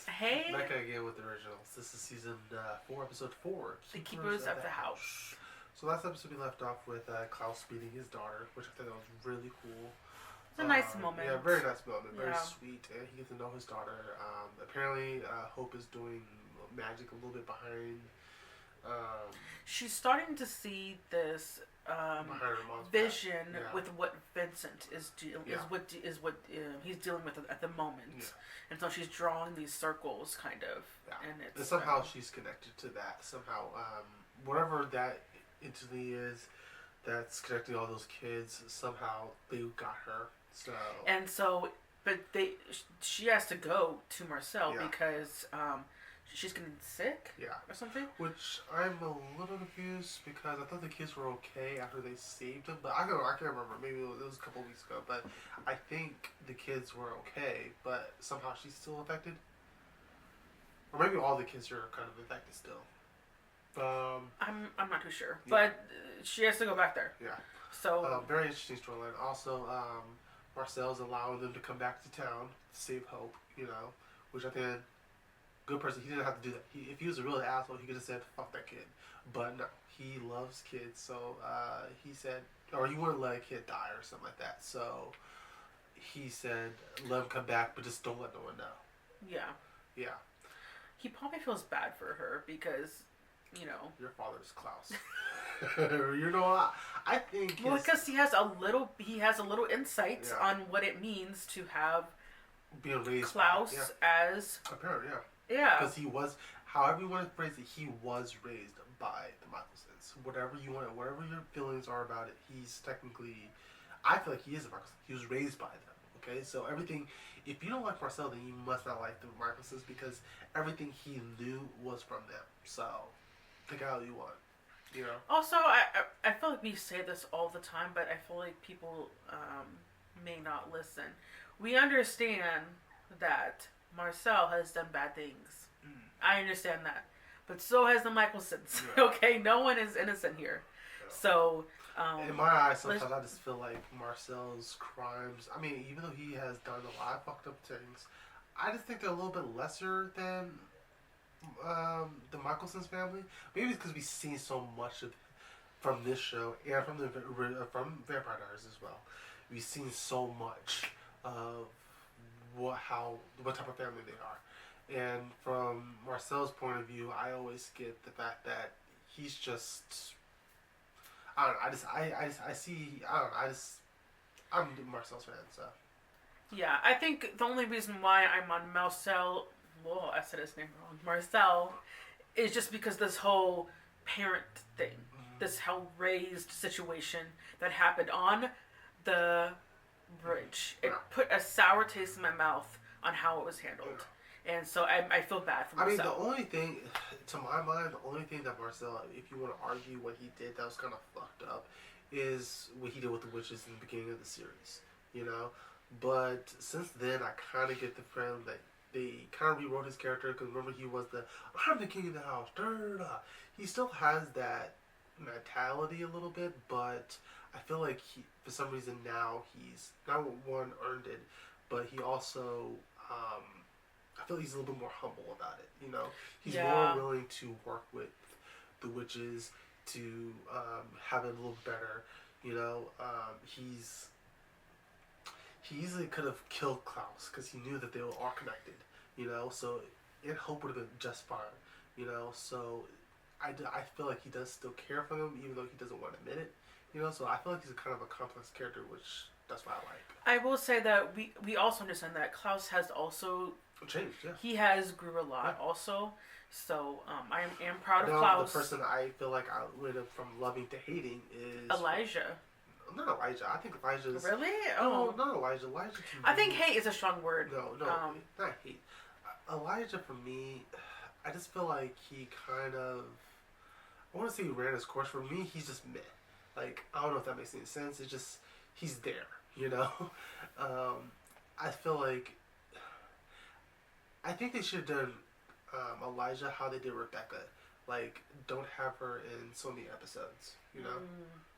guys. Hey. Mecca again with the originals. This is season 4, episode 4. The Keepers of the House. So last episode we left off with Klaus meeting his daughter, which I thought was really cool. It's a nice moment. Yeah, very nice moment. Very Yeah. sweet. And he gets to know his daughter. Apparently, Hope is doing magic a little bit behind. She's starting to see this Behind her mom's vision back. Yeah. with what Vincent is what he's dealing with at the moment, Yeah. and so she's drawing these circles, kind of, and And somehow she's connected to that. Somehow, whatever that entity is that's connecting all those kids, somehow they got her. But she has to go to Marcel Yeah. because she's getting sick, or something. Which I'm a little confused because I thought the kids were okay after they saved them, but I can't remember. Maybe it was a couple weeks ago, but I think the kids were okay, but somehow she's still affected, or maybe all the kids are kind of infected still. I'm not too sure, but she has to go back there. Yeah. So very interesting storyline. Also, Marcel's allowing them to come back to town to save Hope. Which I think. Good person. He didn't have to do that. If he was a real asshole, he could have said, fuck that kid. But no, he loves kids. So he said, or he wouldn't let a kid die or something like that. So he said, let him come back, but just don't let no one know. Yeah. Yeah. He probably feels bad for her because, Your father's Klaus. I think. Well, because he has a little insight on what it means to have being raised Klaus as a parent, Yeah. Because he was, however you want to phrase it, he was raised by the Michelsons. Whatever your feelings are about it, he's technically, I feel like he is a Michelson. He was raised by them. Okay, so everything, if you don't like Marcel, then you must not like the Michelsons because everything he knew was from them. So, take it how you want. Also, I feel like we say this all the time, but I feel like people may not listen. We understand that Marcel has done bad things. I understand that. But so has the Michelsons. Yeah. Okay? No one is innocent here. Yeah. So, in my eyes, sometimes I just feel like Marcel's crimes, I mean, even though he has done a lot of fucked up things, I just think they're a little bit lesser than the Michelsons family. Maybe it's because we've seen so much from this show and from Vampire Diaries as well. We've seen so much of what type of family they are. And from Marcel's point of view, I always get the fact that he's just, I don't know, I'm Marcel's fan, so. Yeah, I think the only reason why I'm on Marcel, whoa, I said his name wrong, Marcel, is just because this whole parent thing, this hell-raised situation that happened on the bridge. It put a sour taste in my mouth on how it was handled. And so I feel bad for Marcel. I mean, the only thing, to my mind, that Marcel, if you want to argue what he did that was kind of fucked up, is what he did with the witches in the beginning of the series. But since then, I kind of get the feeling that they kind of rewrote his character, because remember, he was I'm the king of the house. He still has that mentality a little bit, but I feel like for some reason now he's not one earned it, but he also I feel like he's a little bit more humble about it. He's more willing to work with the witches to have it a little better. He easily could have killed Klaus because he knew that they were all connected. So and Hope would have been just fine. So I feel like he does still care for them, even though he doesn't want to admit it. So I feel like he's a kind of a complex character, which that's what I like. I will say that we also understand that Klaus has also changed. Yeah, he has grew a lot also. So I am proud of Klaus. The person I feel like I went from loving to hating is Elijah. Not Elijah. I think Elijah's really. No, not Elijah. Elijah. To me, I think hate is a strong word. No, not hate. Elijah for me, I just feel like he kind of. I want to say he ran his course. For me, he's just meh. Like, I don't know if that makes any sense. It's just, he's there, I feel like, I think they should have done Elijah how they did Rebecca. Like, don't have her in so many episodes,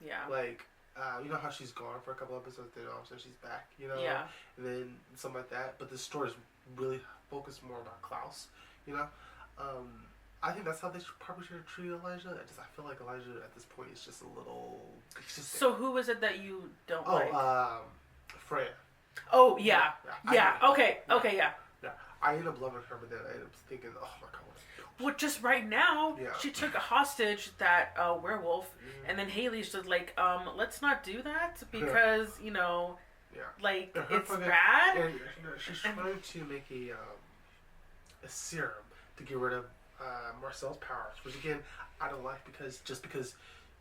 Yeah. Like, You know how she's gone for a couple episodes, then all of a sudden she's back, you know, Yeah. and then something like that. But the story is really focused more about Klaus, you know. Um, I think that's how they probably should have treated Elijah. I feel like Elijah at this point is just a little. He's just So who is it that you don't like? Freya. Oh yeah, yeah. Okay, Yeah. okay, yeah. Yeah, I ended up loving her, but then I ended up thinking, oh my god. Well, just right now, Yeah. she took a hostage that werewolf, and then Haley's just like, let's not do that because you know, Yeah. like Her it's fucking- bad. And she's trying to make a serum to get rid of Marcel's powers, which again I don't like because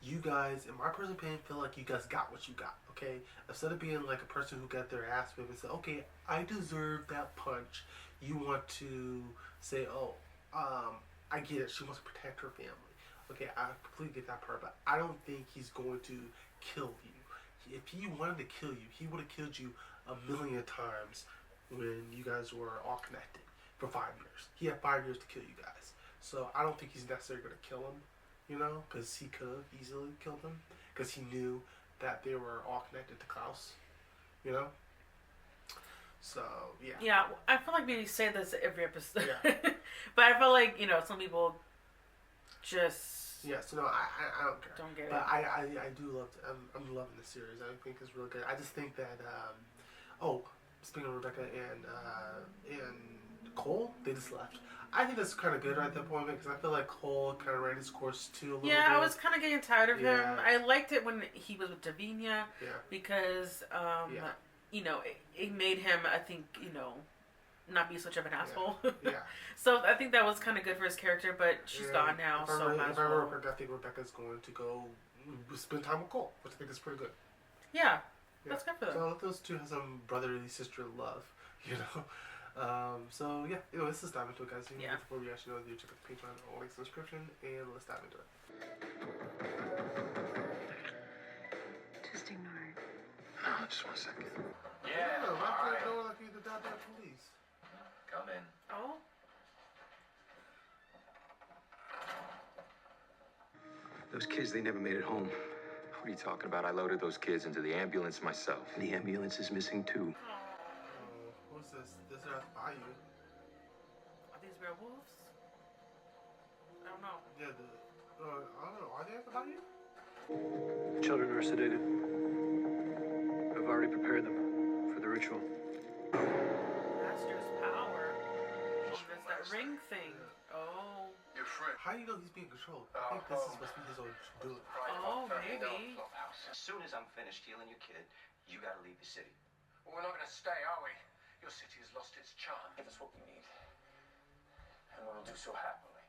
you guys, in my personal opinion, feel like you guys got what you got. Okay, instead of being like a person who got their ass whipped and said, okay, I deserve that punch, you want to say, oh, I get it. She wants to protect her family. Okay, I completely get that part, but I don't think he's going to kill you. If he wanted to kill you, he would have killed you a million times when you guys were all connected for 5 years. He had 5 years to kill you guys. So I don't think he's necessarily going to kill him, you know, because he could have easily killed him because he knew that they were all connected to Klaus, you know. So yeah. Yeah, I feel like we say this every episode, Yeah. but I feel like some people just Yeah, so no, I don't care. don't get But it. I do love. I'm loving the series. I think it's really good. I just think that. Speaking of Rebecca and Cole, they just left. I think that's kind of good right at that point because I feel like Cole kind of ran his course too a little bit. Yeah, I was kind of getting tired of him. Yeah. I liked it when he was with Davinia Yeah. because it made him, I think, not be such of an asshole. Yeah. So I think that was kind of good for his character, but she's gone now, If so might as I remember well. correctly, I think Rebecca's going to go spend time with Cole, which I think is pretty good. Yeah, that's good for them. So let those two have some brotherly sister love, you know. So yeah, let's just dive into it, guys. Before we actually know, check out the Patreon, all links in the description, and let's dive into it. Just ignore it. No, just 1 second. Yeah, all lock right. that door like you're the goddamn police. Come in. Oh, Those kids, they never made it home. What are you talking about? I loaded those kids into the ambulance myself. And the ambulance is missing too. Who's this? This is by you. are these werewolves? I don't know. Yeah, I don't know. Are they by you? The children are sedated. I've already prepared them for the ritual. Master's power. Oh, that's that ring thing. Oh. Your friend. How do you know he's being controlled? I think this is supposed to be his own doing. Oh, maybe. As soon as I'm finished healing your kid, you gotta leave the city. Well, we're not going to stay, are we? Your city has lost its charm. Give us what we need. And we'll do so happily.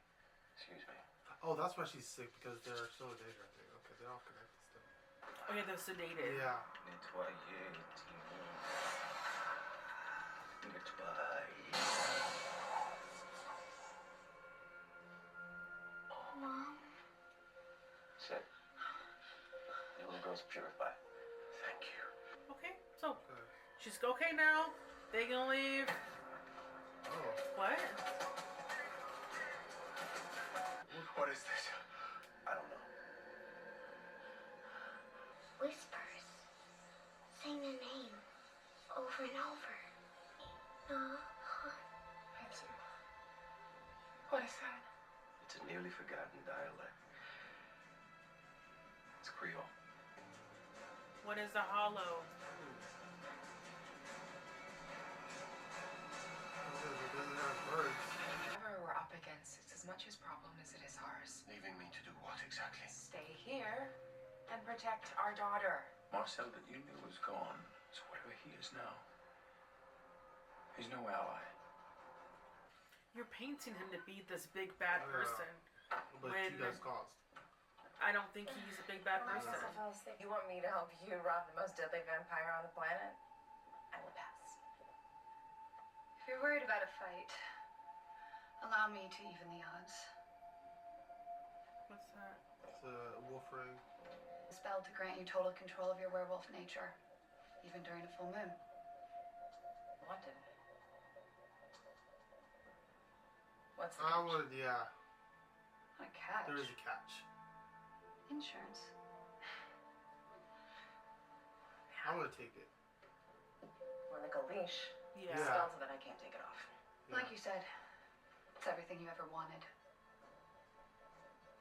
Excuse me. Oh, that's why she's sick because they're so dated. I think. Okay, they're all connected still. Oh yeah, they're sedated. Yeah. Mom? Sit. The little girl's purified. Thank you. Okay, so she's okay now. They can leave. Oh. What? What is this? I don't know. Whispers. Saying their name. Over and over. Vincent. What is that? It's a nearly forgotten dialect. It's Creole. What is the hollow? Whatever we're up against, it's as much his problem as it is ours. Leaving me to do what exactly? Stay here and protect our daughter. Marcel that you knew was gone. So whatever he is now, he's no ally. You're painting him to be this big bad person. But When- you guys caused. I don't think he's a big bad person. You want me to help you rob the most deadly vampire on the planet? I will pass. If you're worried about a fight, allow me to even the odds. What's that? It's a wolf ring. A spell to grant you total control of your werewolf nature, even during a full moon. Wanted. What's the I catch? would, yeah. Not a catch. There is a catch. Insurance. I'm gonna take it. Or like a leash. Yeah. Skeleton that I can't take it off. Yeah. Like you said, it's everything you ever wanted.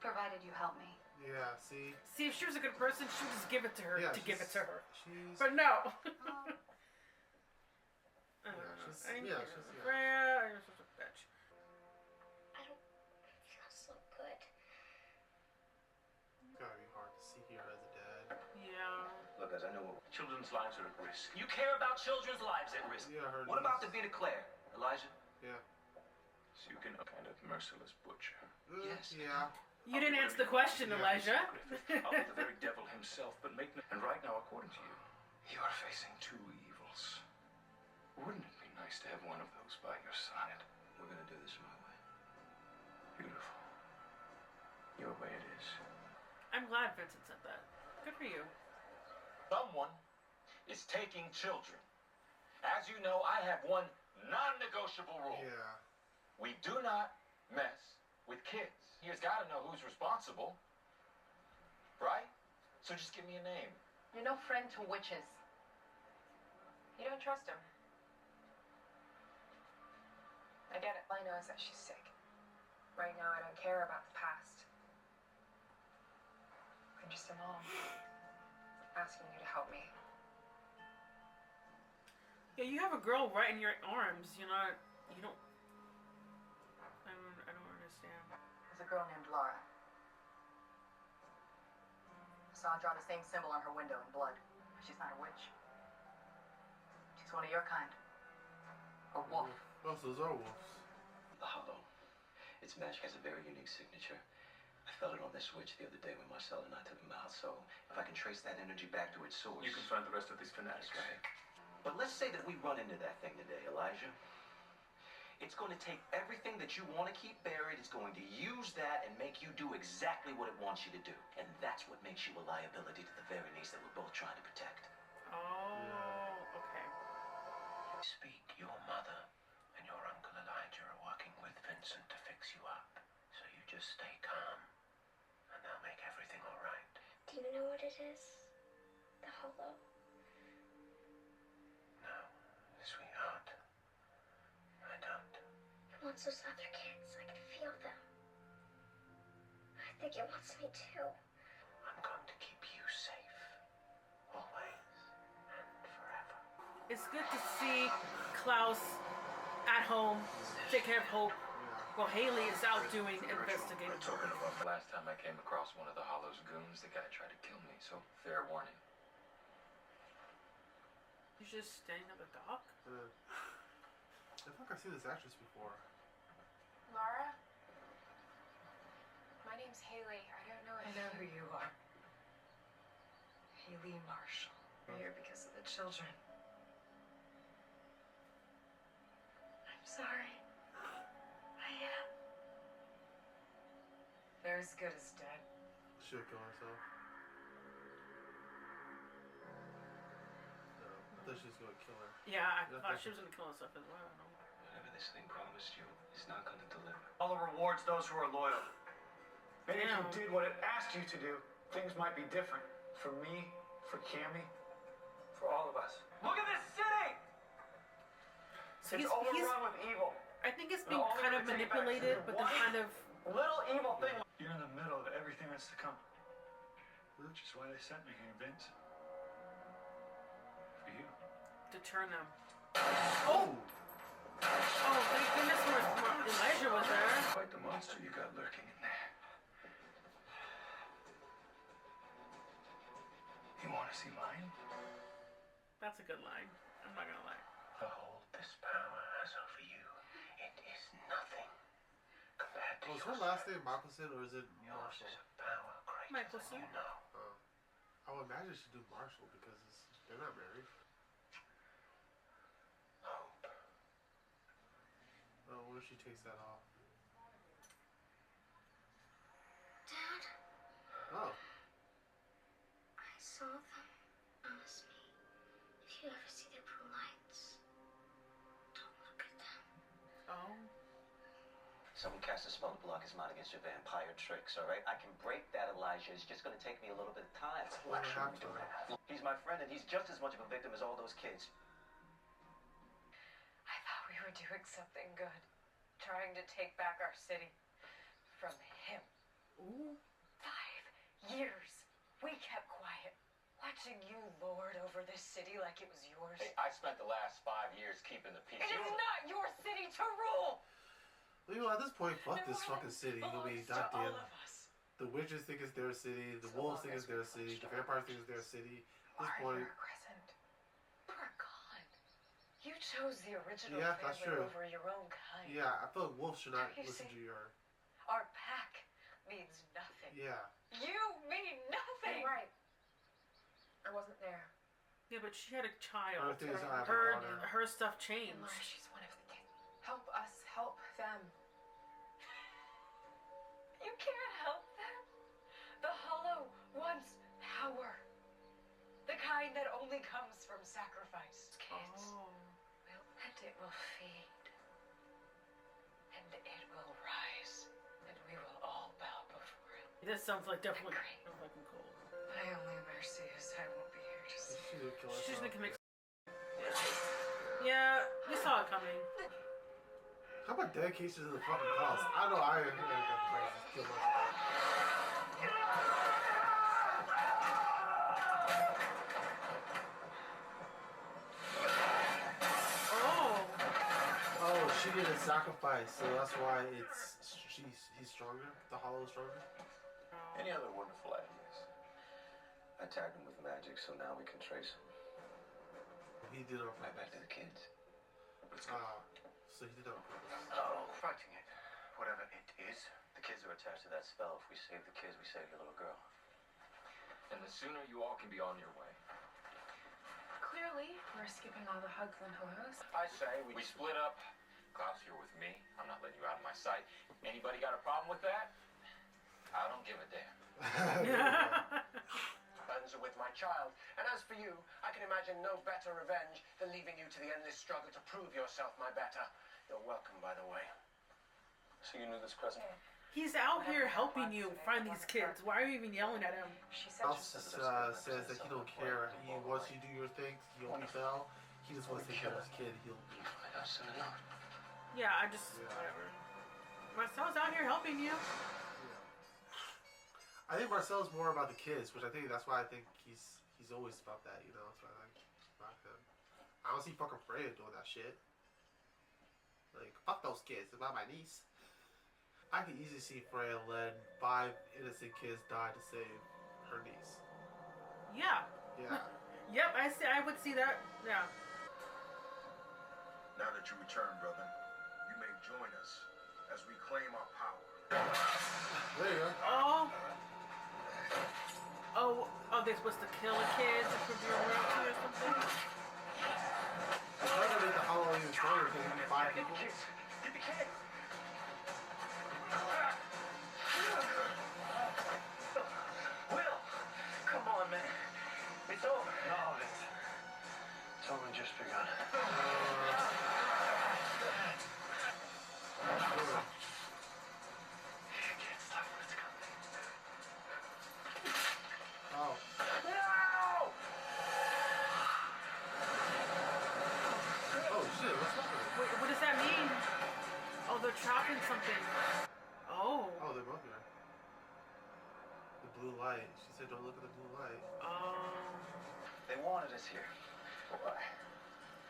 Provided you help me. Yeah, see? See, if she was a good person, she would just give it to her Yeah, to give it to her. She's... But no. Yeah, she's... You're such a bitch. I don't feel so good. It's gotta be hard to see here as a dad. Yeah. Look, guys, I know what Children's lives are at risk. you care about children's lives at risk. Yeah, her What about the niece. Vita Claire, Elijah? Yeah. So you can kind of merciless butcher. Yes. Yeah. You didn't answer the question, Yeah. Elijah. I'll be the very devil himself, but make no... And right now, according to you, you are facing two evils. Wouldn't it be nice to have one of those by your side? We're gonna do this my way. Beautiful. Your way it is. I'm glad Vincent said that. Good for you. Someone is taking children. As you know, I have one non-negotiable rule. Yeah. We do not mess with kids. He's got to know who's responsible. Right? So just give me a name. You're no friend to witches. You don't trust him. I get it. All I know is that she's sick. Right now, I don't care about the past. I'm just a mom. Asking you to help me. Yeah, you have a girl right in your arms. You don't. I don't understand. There's a girl named Laura. I saw her draw the same symbol on her window in blood. She's not a witch. She's one of your kind. A wolf. Oh, so those are wolves. The hollow. Its magic has a very unique signature. I felt it on this switch the other day when Marcel and I took him out, so if I can trace that energy back to its source... You can find the rest of these fanatics. That's right. But let's say that we run into that thing today, Elijah. It's going to take everything that you want to keep buried. It's going to use that and make you do exactly what it wants you to do. And that's what makes you a liability to the very niece that we're both trying to protect. Oh, okay. Speak. Your mother and your uncle Elijah are working with Vincent to fix you up. So you just stay calm, and they'll make everything all right. Do you know what it is? The hollow. No, sweetheart. I don't. It wants those other kids. I can feel them. I think it wants me too. I'm going to keep you safe. Always and forever. It's good to see Klaus at home, take care of Hope, while Haley is out doing investigating. Talking about the last time I came across one of the Hollow's goons, the guy tried to kill me, so fair warning. You just standing at the dock? I feel like I've seen this actress before. Laura? My name's Haley. I don't know if... I know who you are. Haley Marshall. We're here because of the children. I'm sorry. I am. They're as good as dead. She'll kill herself. No, I thought she was gonna kill her. Yeah, I thought she was gonna kill herself as well. Whatever this thing promised you, it's not going to deliver. Allah rewards those who are loyal. Maybe Damn. if you did what it asked you to do, things might be different. For me, for Cammy, for all of us. Look at this city! So It's he's overrun with evil. I think it's being All kind we're of gonna take back manipulated, is but then one kind of little evil thing. You're in the middle of everything that's to come. Which is why they sent me here, Vince. For you. to turn them. Oh! Oh, thank goodness Elijah was there. Quite the monster you got lurking in there. You want to see mine? That's a good line. I'm not gonna lie. The hold this power has over you, it is nothing compared to Was your her last name Michelson or is it Yours Marshall? is a power greater Michelson? than you know. I would imagine she do Marshall because they're not married. Hope. Oh, what if she takes that off? Dad, Oh. I saw them. Promise me, if you ever see their blue lights, don't look at them. Oh. Someone cast a spell to block his mind against your vampire tricks, all right? I can break that, Elijah. It's just going to take me a little bit of time. What happened to him? He's my friend, and he's just as much of a victim as all those kids. I thought we were doing something good. Trying to take back our city from him. Ooh. 5 years. We kept quiet. Watching you lord over this city like it was yours. Hey, I spent the last 5 years keeping the peace. It is not your city to rule! Well, you know, at this point, fuck this fucking city. I mean, goddamn. All of us. The witches think it's their city. The wolves think it's their city. The vampires think it's their city. At this point, Crescent. You are gone. You chose the original Yeah, that's family true. over your own kind. yeah, I feel like wolves should not You listen see? to your. Our pack means nothing. Yeah. You mean nothing. You're right. I wasn't there. Yeah, but she had a child. Other things I have a Her daughter. her stuff And changed. Laura, she's one of the kids. Help us help them. You can't help them. The Hollow wants power. The kind that only comes from sacrifice. Kids Oh. will, and it will feed. And it will rise. And we will all bow before it. This sounds like definitely Great. fucking cold. My only mercy is I won't be here to see. She's gonna kill She's herself. gonna commit. Yeah, we saw it coming. How about dedication to the fucking cause? I know I ain't gonna kill myself. Oh. Oh, she did a sacrifice, so that's why he's stronger. The Hollow is stronger. Any other wonderful ideas? I tagged him with magic, so now we can trace him. He did it on Right back purpose. to the kids. So he did it on purpose. Oh, fighting it. Whatever it is. The kids are attached to that spell. If we save the kids, we save your little girl. And the sooner you all can be on your way. Clearly, we're skipping all the hugs and hellos. I say we split up. Klaus, you're with me. I'm not letting you out of my sight. Anybody got a problem with that? I don't give a damn. Friends are with my child, and as for you, I can imagine no better revenge than leaving you to the endless struggle to prove yourself my better. You're welcome, by the way. So you knew this Crescent? He's out here helping you find these kids. Why are you even yelling at him? She said Klaus says that he don't care. He wants you to do your things. He only fell. He just wants to take care of his kid. He'll. I soon enough. Yeah, I just whatever. Marcel's out here helping you. I think Marcel's more about the kids, which I think that's why I think he's always about that. You know, that's why I like about him. I don't see fucking Freya doing that shit. Like fuck those kids. It's about my niece. I could easily see Freya let 5 innocent kids die to save her niece. Yeah. Yeah. Yep, I would see that. Yeah. Now that you return, brother, you may join us as we claim our power. There you go. Oh, they're supposed to kill the kids and prove your loyalty or something? It's not gonna make the Hollow even stronger because you need 5 people. Get the kid! Will! Come on, man. It's over. No, Vincent. It's only just begun. You can't stop what's coming. Oh. No! Oh shit, what's happening? Wait, what does that mean? Oh, they're trapping something. Oh. Oh, they're both here. The blue light. She said don't look at the blue light. Oh. They wanted us here. Why?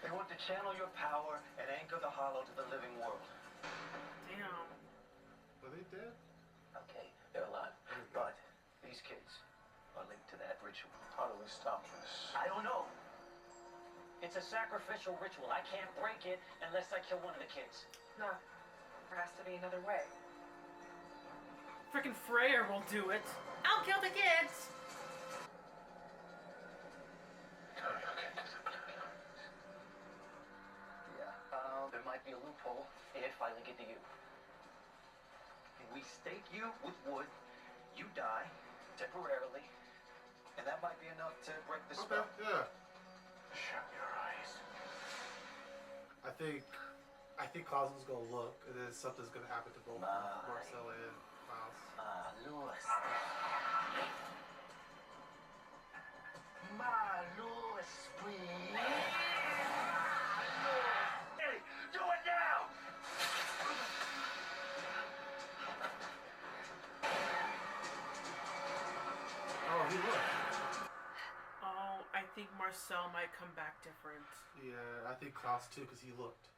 They want to channel your power and anchor the Hollow to the living world. Damn. Are they dead? Okay, they're alive. But these kids are linked to that ritual. How do we stop this? I don't know. It's a sacrificial ritual. I can't break it unless I kill one of the kids. No. There has to be another way. Freaking Freya will do it. I'll kill the kids. Yeah, there might be a loophole if I link it to you. We stake you with wood, you die temporarily, and that might be enough to break the spell. Okay, yeah. Shut your eyes. I I think Klaus is gonna look, and then something's gonna happen to both Marcel and Klaus. My Lord, sweet. Hey, do it now! Oh, he looked. Oh, I think Marcel might come back different. Yeah, I think Klaus too, because he looked.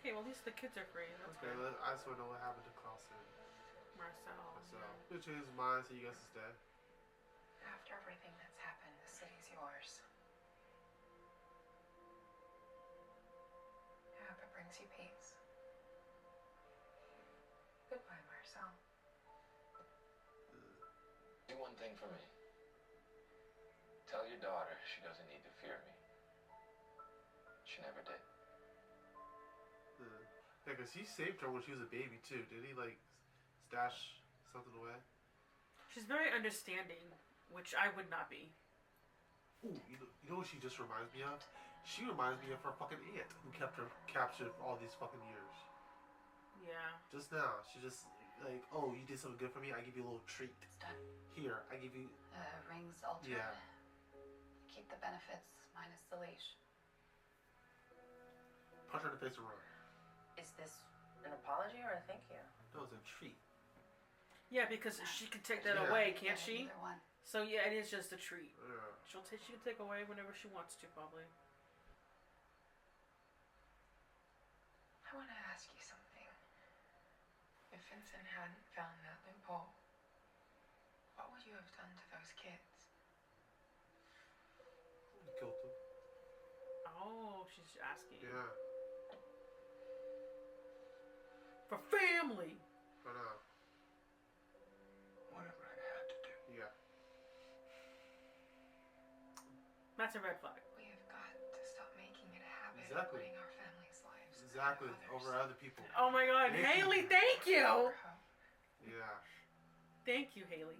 Okay, well, at least the kids are free. That's Okay, good. I just want to know what happened to Klaus and Marcel. Marcel. He'll change his mind, so you guys is dead. After everything that's happened, the city's yours. I hope it brings you peace. Goodbye, Marcel. Do one thing for me. Tell your daughter she doesn't need to fear me. She never did. Yeah, because he saved her when she was a baby too. Did he like stash something away? She's very understanding, which I would not be. Ooh, you know what she just reminds me of? She reminds me of her fucking aunt who kept her captured for all these fucking years. Yeah. Just now, she just like, oh, you did something good for me. I give you a little treat. It's done. Here, I give you. Rings altered. Yeah. Keep the benefits minus the leash. Punch her in the face and run. Is this an apology or a thank you? No, it's a treat. Yeah, because she can take that Yeah. away, can't Yeah, she? either one. So yeah, it is just a treat. Yeah. She can take away whenever she wants to, probably. I want to ask you something. If Vincent hadn't found that loophole, what would you have done to those kids? Killed him. Oh, she's asking. Yeah. For family! I know. Whatever I had to do. Yeah. That's a red flag. We have got to stop making it a habit Exactly. of putting our families' lives Exactly. ahead of Over other people. Oh my god, Thank Haley, you. thank you! Yeah. Thank you, Haley.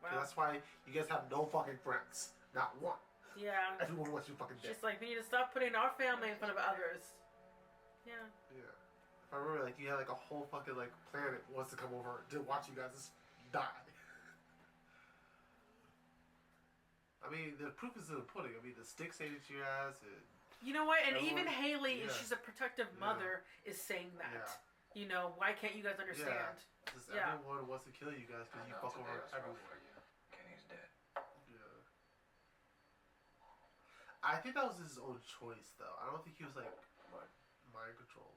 So that's why you guys have no fucking friends. Not one. Yeah. Everyone wants you fucking dead. She's like, we need to stop putting our family in front of others. Yeah. Yeah. If I remember, like, you had like a whole fucking like planet wants to come over to watch you guys die. I mean, the proof is in the pudding. I mean, the sticks ate into your ass. And You know what? And everyone- even Haley, yeah. she's a protective mother, is saying that. Yeah. You know, why can't you guys understand? Just Yeah. everyone wants to kill you guys because you know fuck today over was rough everyone. for you. Kenny's dead. Yeah. I think that was his own choice, though. I don't think he was like mind controlled.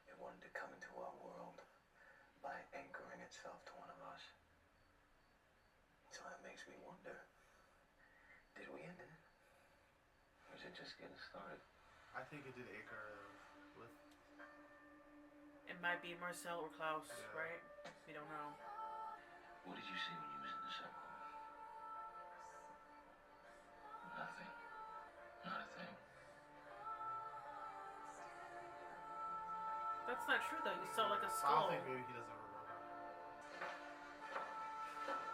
It wanted to come into our world by anchoring itself to one of us. So it makes me wonder, did we end it? Or is it just getting started? I think it did anchor with. It might be Marcel or Klaus, Yeah. right? We don't know. What did you see when you was in the circle? Nothing. Not a thing. That's not true, though. You saw like a I skull. don't think maybe he doesn't remember.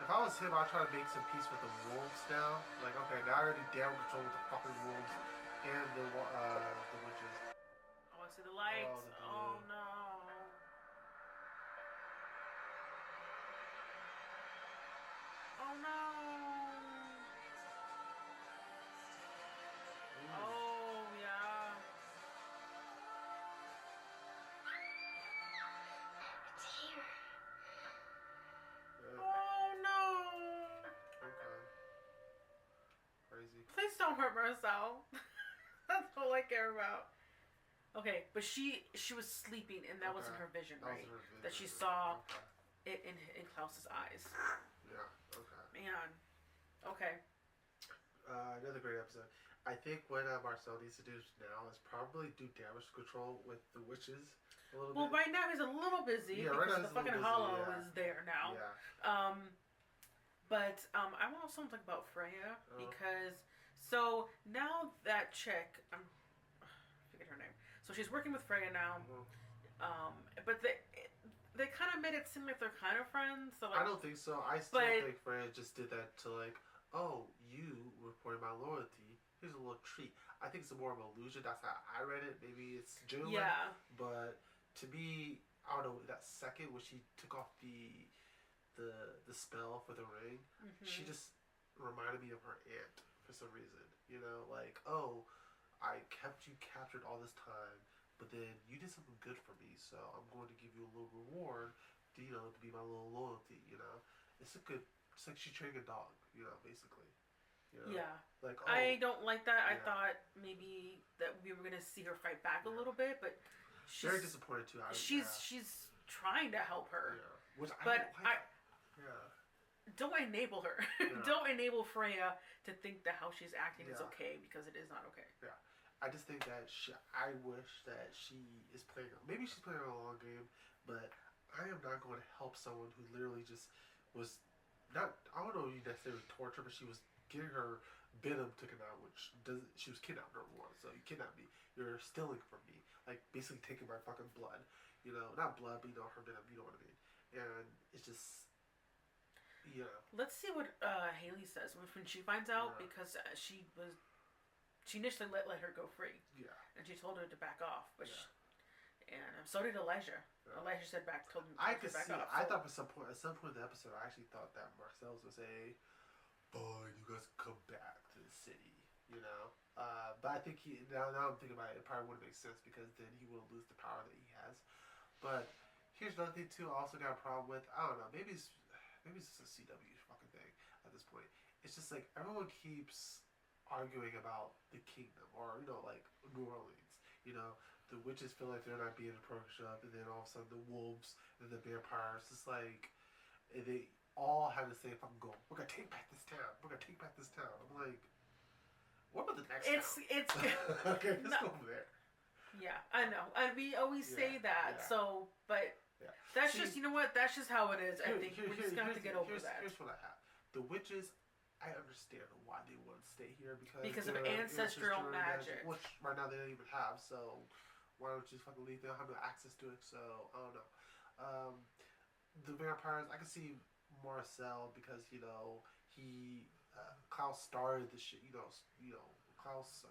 If I was him, I'd try to make some peace with the wolves now. Like, okay, now I gotta do damage control with the fucking wolves and the witches. Oh, I see the lights. the Oh, blue. no. Oh, no. Oh, yeah. It's here. Oh, no. Okay. Crazy. Please don't hurt Marcel. That's all I care about. Okay, but she was sleeping, and that wasn't her vision, That was right? her vision. That she saw Okay. it in Klaus's eyes. Yeah, okay. Man. Okay. Another great episode. I think what Marcel needs to do now is probably do damage control with the witches a little Well, bit. right now he's a little busy Yeah, right now because he's the a little fucking busy, hollow yeah. is there now. Yeah. But I want to also talk about Freya because so now that chick, I forget her name. So she's working with Freya now, but they kind of made it seem like they're kind of friends. So, like, I don't think so. I still think Freya just did that to like, oh, you reported my loyalty. Here's a little treat. I think it's more of an illusion. That's how I read it. Maybe it's genuine. Yeah. But to me, I don't know, that second when she took off the spell for the ring, she just reminded me of her aunt for some reason. You know, like, oh, I kept you captured all this time, but then you did something good for me, so I'm going to give you a little reward, to, you know, to be my little loyalty. You know, it's like she's training a dog. You know, basically. You know? Yeah. Like, oh, I don't like that. Yeah. I thought maybe that we were gonna see her fight back a little bit, but she's very disappointed too. She's trying to help her. Yeah. Which but I don't enable her. Yeah. Don't enable Freya to think that how she's acting is Yeah. okay, because it is not okay. Yeah. I just think that I wish that she is playing. Maybe she's playing a long game, but I am not going to help someone who literally just was not. I don't know if you necessarily torture, but she was getting her venom taken out, which doesn't. She was kidnapped, number one. So you kidnapped me. You're stealing from me, like basically taking my fucking blood. You know, not blood, but you know her venom. You know what I mean? And it's just. Yeah. Let's see what Haley says when she finds out, because she initially let her go free. Yeah. And she told her to back off, but Yeah. and so did Elijah. Yeah. Elijah said told him I to could back see. off. I thought at some point in the episode, I actually thought that Marcel was gonna say, "Boy, you guys come back to the city," you know. But I think now I'm thinking about it probably wouldn't make sense, because then he will lose the power that he has. But here's another thing too. I also got a problem with. I don't know. Maybe it's just a CW fucking thing at this point. It's just like everyone keeps arguing about the kingdom, or you know, like New Orleans. You know, the witches feel like they're not being approached up, and then all of a sudden the wolves and the vampires. It's like they all have the same fucking goal. We're gonna take back this town. We're gonna take back this town. I'm like, what about the next town? It's okay. Let's go over there. Yeah, I know, and we always say that. Yeah. So, but that's just, you know what? That's just how it is. I think we're just gonna have to get over that. Here's what I have. The witches, I understand why they want to stay here, because of ancestral magic, which right now they don't even have. So why don't you just fucking leave? They don't have no access to it. So I don't know. The vampires, I can see Marcel, because you know Klaus started the shit. You know Klaus.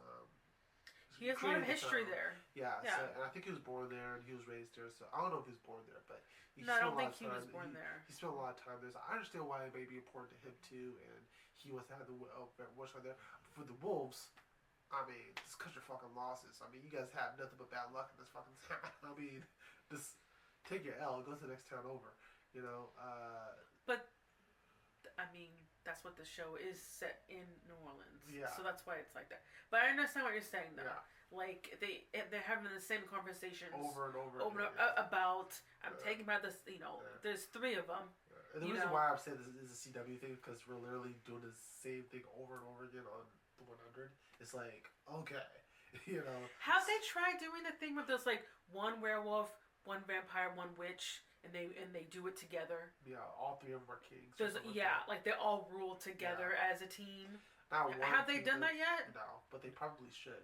He has a lot of history there. Yeah. So, and I think he was born there and he was raised there. So I don't know if he was born there, but no, I don't think he was born there. He spent a lot of time there. So I understand why it may be important to him too, and he wants to have the witch right there. For the wolves, I mean, just cut your fucking losses. I mean, you guys have nothing but bad luck in this fucking town. I mean, just take your L, go to the next town over. You know. But I mean, that's what the show is, set in New Orleans. Yeah. So that's why it's like that. But I understand what you're saying, though. Yeah. Like they're having the same conversations over and over again, about I'm taking about this. You know, there's 3 of them. And the reason why I'm saying this is a CW thing, because we're literally doing the same thing over and over again on the 100. It's like, okay, you know. Have they tried doing the thing with this, like, one werewolf, one vampire, one witch, and they do it together? Yeah, all 3 of them are kings. Like they all rule together as a team. Have they done that yet? No, but they probably should.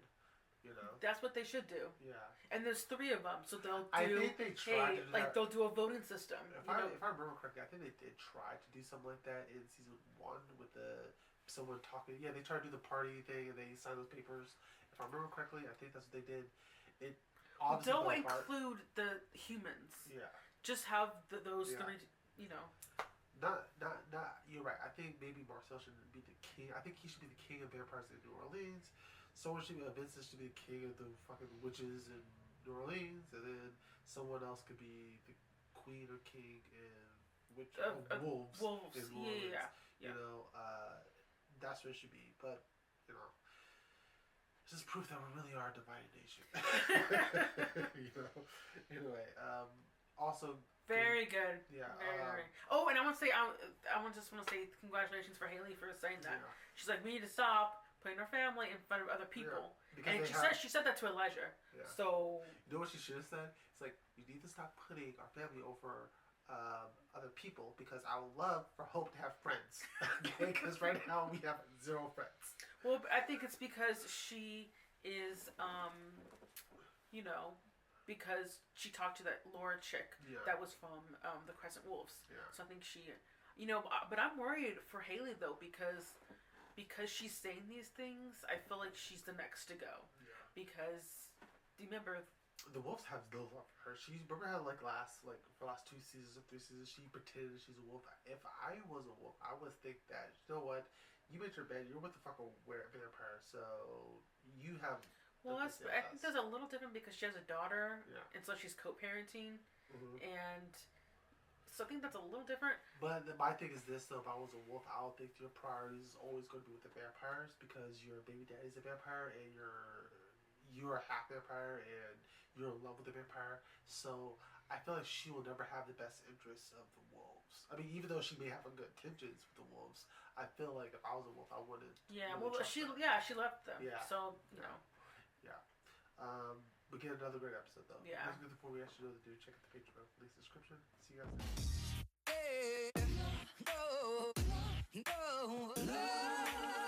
You know. That's what they should do. Yeah. And there's 3 of them, so they'll do. I think they tried to do that. They'll do a voting system. If I remember correctly, I think they did try to do something like that in season 1 with someone talking. Yeah, they tried to do the party thing and they signed those papers. If I remember correctly, I think that's what they did. It obviously don't include the humans. Yeah. Just have those 3. You know. Not. You're right. I think maybe Marcel shouldn't be the king. I think he should be the king of vampires in New Orleans. Someone should be Vincent should be the king of the fucking witches in New Orleans, and then someone else could be the queen or king in wolves. Wolves. In New Orleans. Yeah. You know, that's what it should be. But you know, it's just proof that we really are a divided nation. You know. Anyway, also. Very good. Yeah. Very. Oh, and I want to say, I just want to say congratulations for Haley for saying that. Yeah. She's like, we need to stop putting our family in front of other people. Yeah, and she said that to Elijah. Yeah. So. You know what she should have said? It's like, you need to stop putting our family over other people, because I would love for Hope to have friends. Okay? Because right now we have 0 friends. Well, I think it's because she is, you know, because she talked to that Laura chick that was from the Crescent Wolves. Yeah. So I think she, but I'm worried for Haley though because she's saying these things. I feel like she's the next to go. Yeah. Because do you remember? The Wolves have no love for her. She remember how for the last 2 seasons or 3 seasons she pretended she's a wolf. If I was a wolf, I would think that what, you made your bed. You're with the fucking vampire, so you have. Well, I think that's a little different because she has a daughter, and so she's co-parenting, and so I think that's a little different. But my thing is this though: if I was a wolf, I would think your priority is always going to be with the vampires because your baby daddy's a vampire and you're a half vampire and you're in love with the vampire. So I feel like she will never have the best interests of the wolves. I mean, even though she may have good intentions with the wolves, I feel like if I was a wolf, I wouldn't. Yeah, really well, she left them. Yeah. So Yeah. We get another great episode though. Yeah. Before we actually do, check out the Patreon link description. See you guys next time.